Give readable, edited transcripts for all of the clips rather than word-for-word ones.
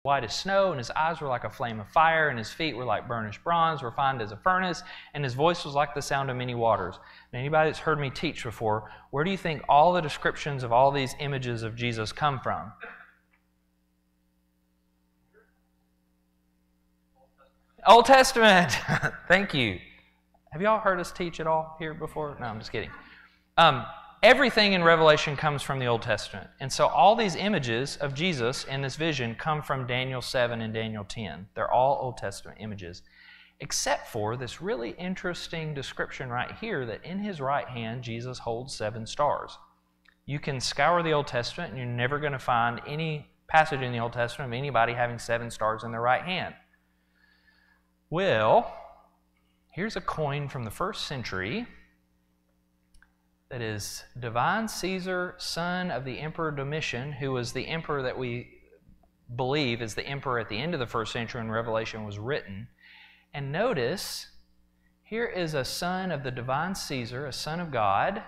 white as snow, and his eyes were like a flame of fire, and his feet were like burnished bronze, refined as a furnace, and his voice was like the sound of many waters. And anybody that's heard me teach before, where do you think all the descriptions of all these images of Jesus come from? Old Testament. Thank you. Have y'all heard us teach at all here before? No, I'm just kidding. Everything in Revelation comes from the Old Testament. And so all these images of Jesus in this vision come from Daniel 7 and Daniel 10. They're all Old Testament images, except for this really interesting description right here that in his right hand, Jesus holds 7 stars. You can scour the Old Testament and you're never going to find any passage in the Old Testament of anybody having 7 stars in their right hand. Well, here's a coin from the 1st century that is Divine Caesar, son of the Emperor Domitian, who was the emperor that we believe is the emperor at the end of the 1st century when Revelation was written. And notice, here is a son of the Divine Caesar, a son of God,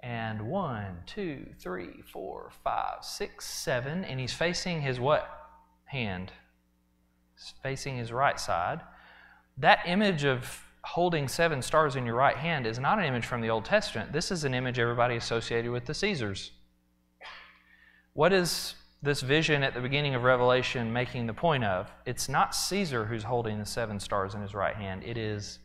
and 1, 2, 3, 4, 5, 6, 7, and he's facing his what hand? He's facing his right side. That image of holding 7 stars in your right hand is not an image from the Old Testament. This is an image everybody associated with the Caesars. What is this vision at the beginning of Revelation making the point of? It's not Caesar who's holding the 7 stars in his right hand. It is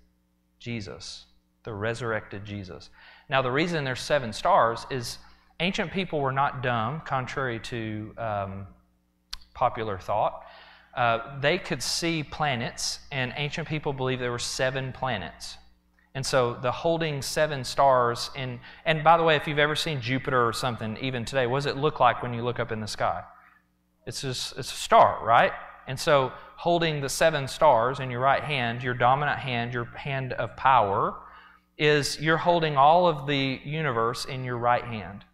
Jesus, the resurrected Jesus. Now, the reason there's 7 stars is ancient people were not dumb, contrary to popular thought. They could see planets, and ancient people believed there were 7 planets. And so the holding 7 stars, and by the way, if you've ever seen Jupiter or something, even today, what does it look like when you look up in the sky? It's a star, right? And so holding the 7 stars in your right hand, your dominant hand, your hand of power, is you're holding all of the universe in your right hand.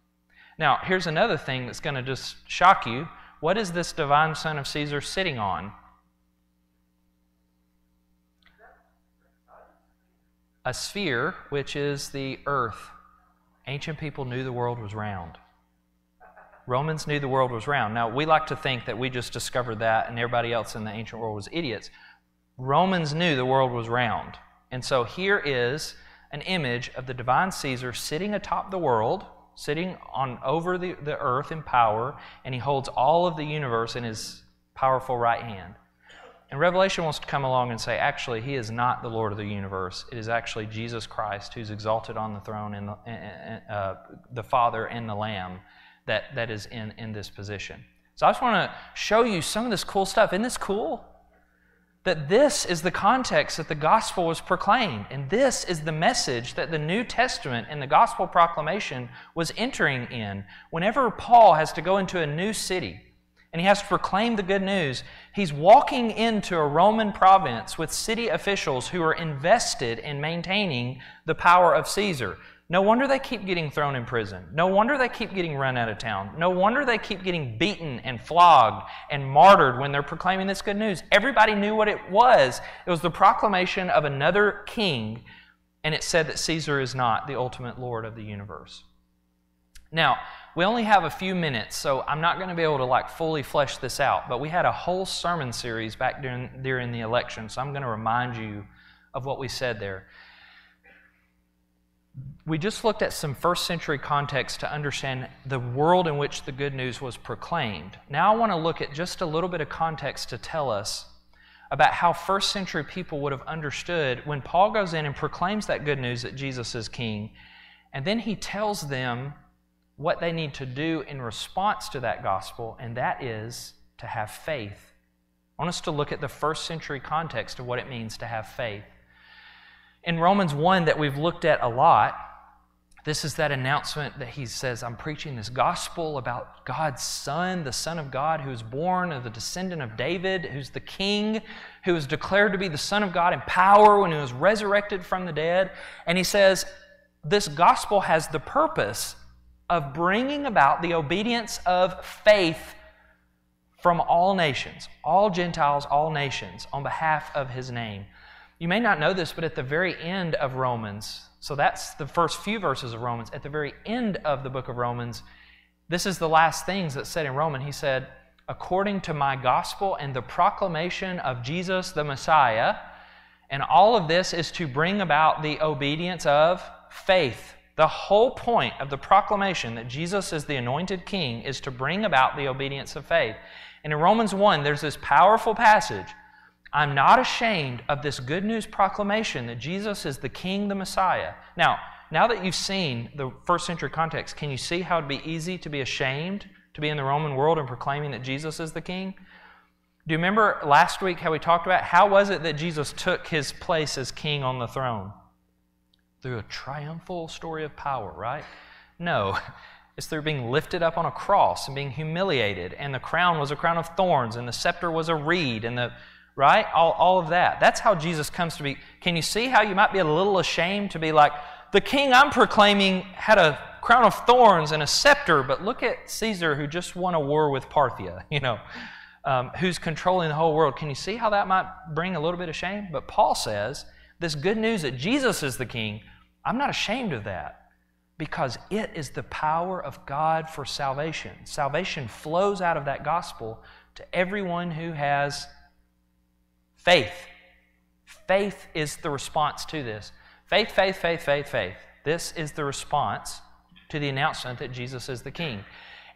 Now, here's another thing that's going to just shock you. What is this divine son of Caesar sitting on? A sphere, which is the earth. Ancient people knew the world was round. Romans knew the world was round. Now, we like to think that we just discovered that and everybody else in the ancient world was idiots. Romans knew the world was round. And so here is an image of the divine Caesar sitting atop the world, sitting on over the earth in power, and he holds all of the universe in his powerful right hand. And Revelation wants to come along and say, actually, he is not the Lord of the universe. It is actually Jesus Christ who's exalted on the throne, and the Father and the Lamb that is in this position. So I just want to show you some of this cool stuff. Isn't this cool? That this is the context that the gospel was proclaimed. And this is the message that the New Testament and the gospel proclamation was entering in. Whenever Paul has to go into a new city and he has to proclaim the good news, he's walking into a Roman province with city officials who are invested in maintaining the power of Caesar. No wonder they keep getting thrown in prison. No wonder they keep getting run out of town. No wonder they keep getting beaten and flogged and martyred when they're proclaiming this good news. Everybody knew what it was. It was the proclamation of another king, and it said that Caesar is not the ultimate Lord of the universe. Now, we only have a few minutes, so I'm not going to be able to fully flesh this out, but we had a whole sermon series back during the election, so I'm going to remind you of what we said there. We just looked at some first century context to understand the world in which the good news was proclaimed. Now I want to look at just a little bit of context to tell us about how first century people would have understood when Paul goes in and proclaims that good news that Jesus is king, and then he tells them what they need to do in response to that gospel, and that is to have faith. I want us to look at the first century context of what it means to have faith. In Romans 1 that we've looked at a lot, this is that announcement that he says, I'm preaching this gospel about God's Son, the Son of God, who is born of the descendant of David, who's the King, who is declared to be the Son of God in power when he was resurrected from the dead. And he says, this gospel has the purpose of bringing about the obedience of faith from all nations, all Gentiles, all nations, on behalf of his name. You may not know this, but at the very end of Romans, so that's the first few verses of Romans, at the very end of the book of Romans, this is the last things that's said in Romans. He said, according to my gospel and the proclamation of Jesus the Messiah. And all of this is to bring about the obedience of faith. The whole point of the proclamation that Jesus is the anointed king is to bring about the obedience of faith. And in Romans 1, there's this powerful passage. I'm not ashamed of this good news proclamation that Jesus is the king, the Messiah. Now that you've seen the first century context, can you see how it'd be easy to be ashamed to be in the Roman world and proclaiming that Jesus is the king? Do you remember last week how we talked about how was it that Jesus took his place as king on the throne? Through a triumphal story of power, right? No. It's through being lifted up on a cross and being humiliated, and the crown was a crown of thorns, and the scepter was a reed, and right? All of that. That's how Jesus comes to be. Can you see how you might be a little ashamed to be like, the king I'm proclaiming had a crown of thorns and a scepter, but look at Caesar who just won a war with Parthia, who's controlling the whole world. Can you see how that might bring a little bit of shame? But Paul says, this good news that Jesus is the king, I'm not ashamed of that because it is the power of God for salvation. Salvation flows out of that gospel to everyone who has faith. Faith is the response to this. Faith, faith, faith, faith, faith. This is the response to the announcement that Jesus is the king.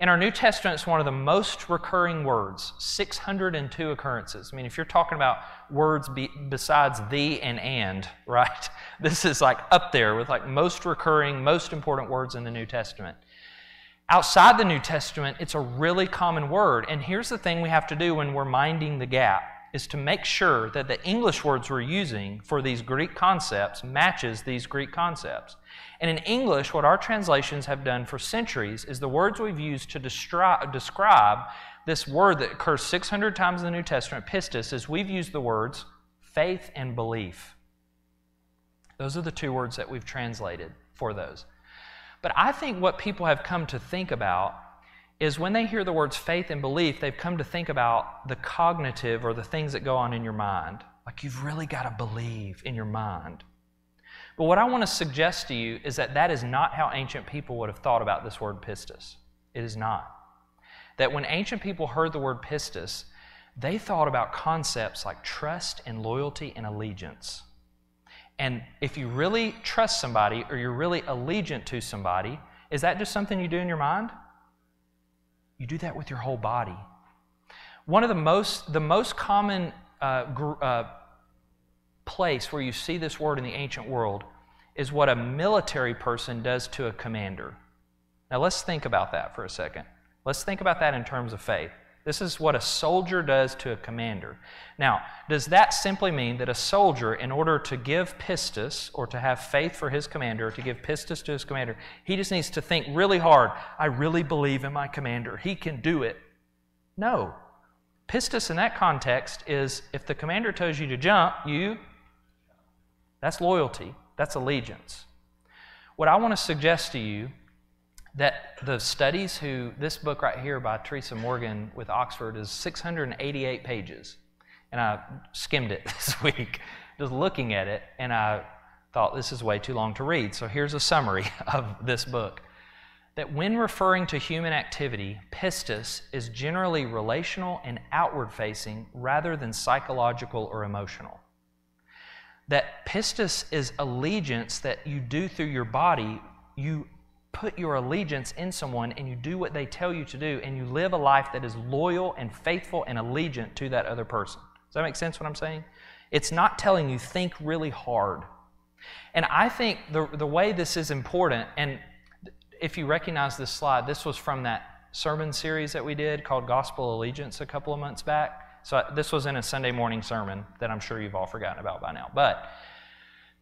In our New Testament, it's one of the most recurring words, 602 occurrences. I mean, if you're talking about words besides the and, right? This is like up there with like most recurring, most important words in the New Testament. Outside the New Testament, it's a really common word. And here's the thing we have to do when we're minding the gap, is to make sure that the English words we're using for these Greek concepts matches these Greek concepts. And in English, what our translations have done for centuries is the words we've used to describe this word that occurs 600 times in the New Testament, pistis, is we've used the words faith and belief. Those are the two words that we've translated for those. But I think what people have come to think about is when they hear the words faith and belief, they've come to think about the cognitive or the things that go on in your mind. Like you've really got to believe in your mind. But what I want to suggest to you is that that is not how ancient people would have thought about this word pistis. It is not. That when ancient people heard the word pistis, they thought about concepts like trust and loyalty and allegiance. And if you really trust somebody or you're really allegiant to somebody, is that just something you do in your mind? You do that with your whole body. One of the most common place where you see this word in the ancient world is what a military person does to a commander. Now let's think about that for a second. Let's think about that in terms of faith. This is what a soldier does to a commander. Now, does that simply mean that a soldier, in order to give pistis, or to have faith for his commander, to give pistis to his commander, he just needs to think really hard, I really believe in my commander, he can do it? No. Pistis in that context is if the commander tells you to jump, that's loyalty, that's allegiance. What I want to suggest to you that the studies this book right here by Teresa Morgan with Oxford is 688 pages. And I skimmed it this week, just looking at it, and I thought this is way too long to read. So here's a summary of this book. That when referring to human activity, pistis is generally relational and outward-facing rather than psychological or emotional. That pistis is allegiance that you do through your body. You put your allegiance in someone and you do what they tell you to do, and you live a life that is loyal and faithful and allegiant to that other person. Does that make sense what I'm saying? It's not telling you think really hard. And I think the way this is important, and if you recognize this slide, this was from that sermon series that we did called Gospel Allegiance a couple of months back. So this was in a Sunday morning sermon that I'm sure you've all forgotten about by now. But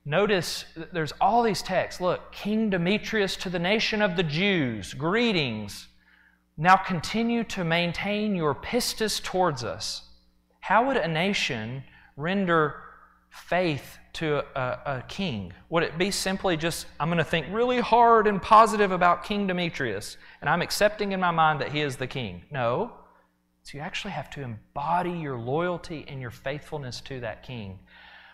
notice there's all these texts. Look, King Demetrius to the nation of the Jews, greetings. Now continue to maintain your pistis towards us. How would a nation render faith to a king? Would it be simply just, I'm going to think really hard and positive about King Demetrius, and I'm accepting in my mind that he is the king? No. So you actually have to embody your loyalty and your faithfulness to that king.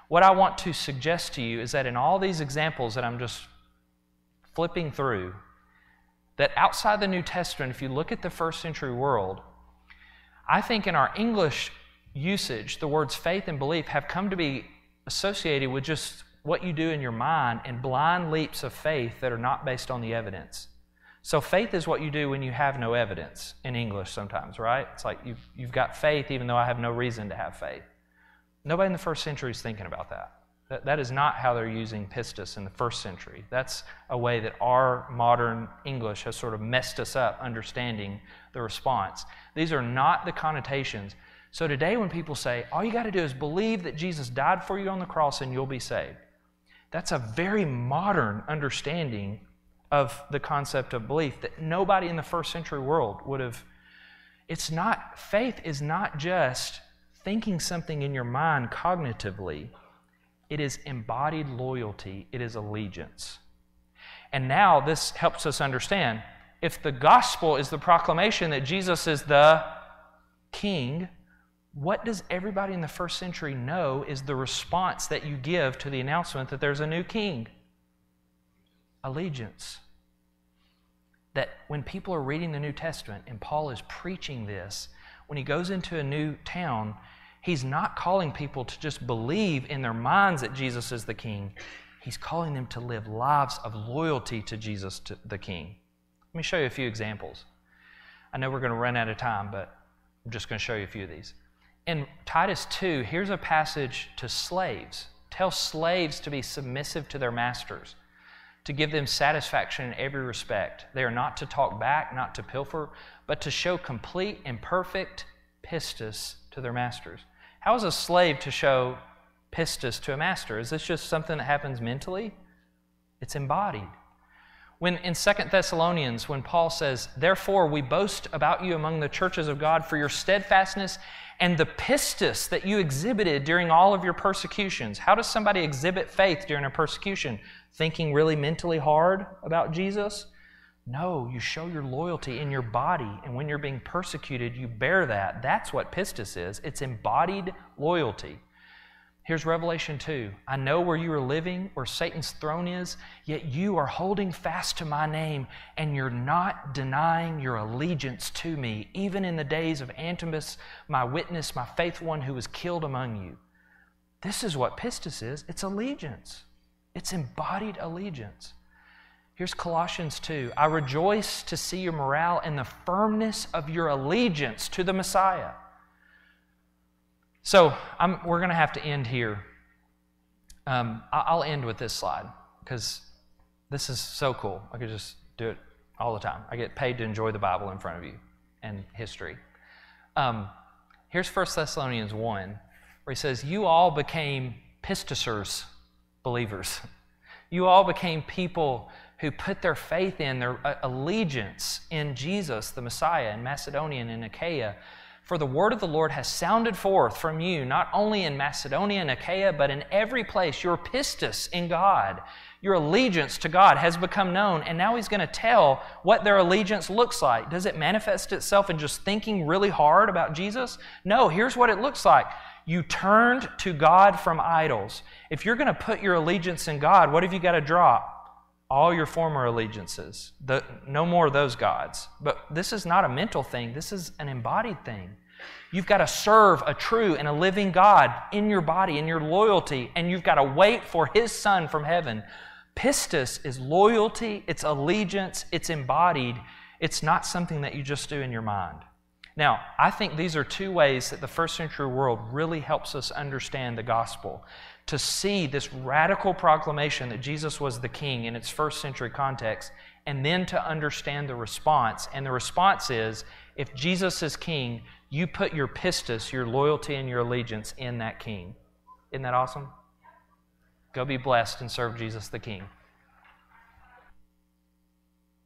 What I want to suggest to you is that in all these examples that I'm just flipping through, that outside the New Testament, if you look at the first century world, I think in our English usage, the words faith and belief have come to be associated with just what you do in your mind and blind leaps of faith that are not based on the evidence. So faith is what you do when you have no evidence in English sometimes, right? It's like you've got faith even though I have no reason to have faith. Nobody in the first century is thinking about that. That is not how they're using pistis in the first century. That's a way that our modern English has sort of messed us up understanding the response. These are not the connotations. So today when people say, all you got to do is believe that Jesus died for you on the cross and you'll be saved, that's a very modern understanding of the concept of belief that nobody in the first century world would have. It's not, faith is not just thinking something in your mind cognitively. It is embodied loyalty. It is allegiance. And now this helps us understand, if the gospel is the proclamation that Jesus is the King, what does everybody in the first century know is the response that you give to the announcement that there's a new king? Allegiance. That when people are reading the New Testament and Paul is preaching this, when he goes into a new town, he's not calling people to just believe in their minds that Jesus is the King. He's calling them to live lives of loyalty to Jesus, to the King. Let me show you a few examples. I know we're going to run out of time, but I'm just going to show you a few of these. In Titus 2, here's a passage to slaves. Tell slaves to be submissive to their masters, to give them satisfaction in every respect. They are not to talk back, not to pilfer, but to show complete and perfect pistis to their masters. How is a slave to show pistis to a master? Is this just something that happens mentally? It's embodied. When in 2 Thessalonians, when Paul says, therefore we boast about you among the churches of God for your steadfastness and the pistis that you exhibited during all of your persecutions. How does somebody exhibit faith during a persecution? Thinking really mentally hard about Jesus? No, you show your loyalty in your body, and when you're being persecuted, you bear that. That's what pistis is. It's embodied loyalty. Here's Revelation 2. I know where you are living, where Satan's throne is, yet you are holding fast to my name, and you're not denying your allegiance to me, even in the days of Antipas, my witness, my faithful one who was killed among you. This is what pistis is. It's allegiance. It's embodied allegiance. Here's Colossians 2. I rejoice to see your morale and the firmness of your allegiance to the Messiah. So we're going to have to end here. I'll end with this slide because this is so cool. I could just do it all the time. I get paid to enjoy the Bible in front of you and history. Here's 1 Thessalonians 1, where he says, you all became pistisers, believers. You all became people who put their faith in, their allegiance in Jesus, the Messiah, in Macedonia and in Achaia. For the word of the Lord has sounded forth from you, not only in Macedonia and Achaia, but in every place. Your pistis in God, your allegiance to God has become known. And now he's going to tell what their allegiance looks like. Does it manifest itself in just thinking really hard about Jesus? No, here's what it looks like. You turned to God from idols. If you're going to put your allegiance in God, what have you got to drop? All your former allegiances. No more of those gods. But this is not a mental thing. This is an embodied thing. You've got to serve a true and a living God in your body, in your loyalty, and you've got to wait for His Son from heaven. Pistis is loyalty, it's allegiance, it's embodied. It's not something that you just do in your mind. Now, I think these are two ways that the first century world really helps us understand the gospel. To see this radical proclamation that Jesus was the King in its first century context, and then to understand the response. And the response is, if Jesus is King, you put your pistis, your loyalty and your allegiance in that King. Isn't that awesome? Go be blessed and serve Jesus the King.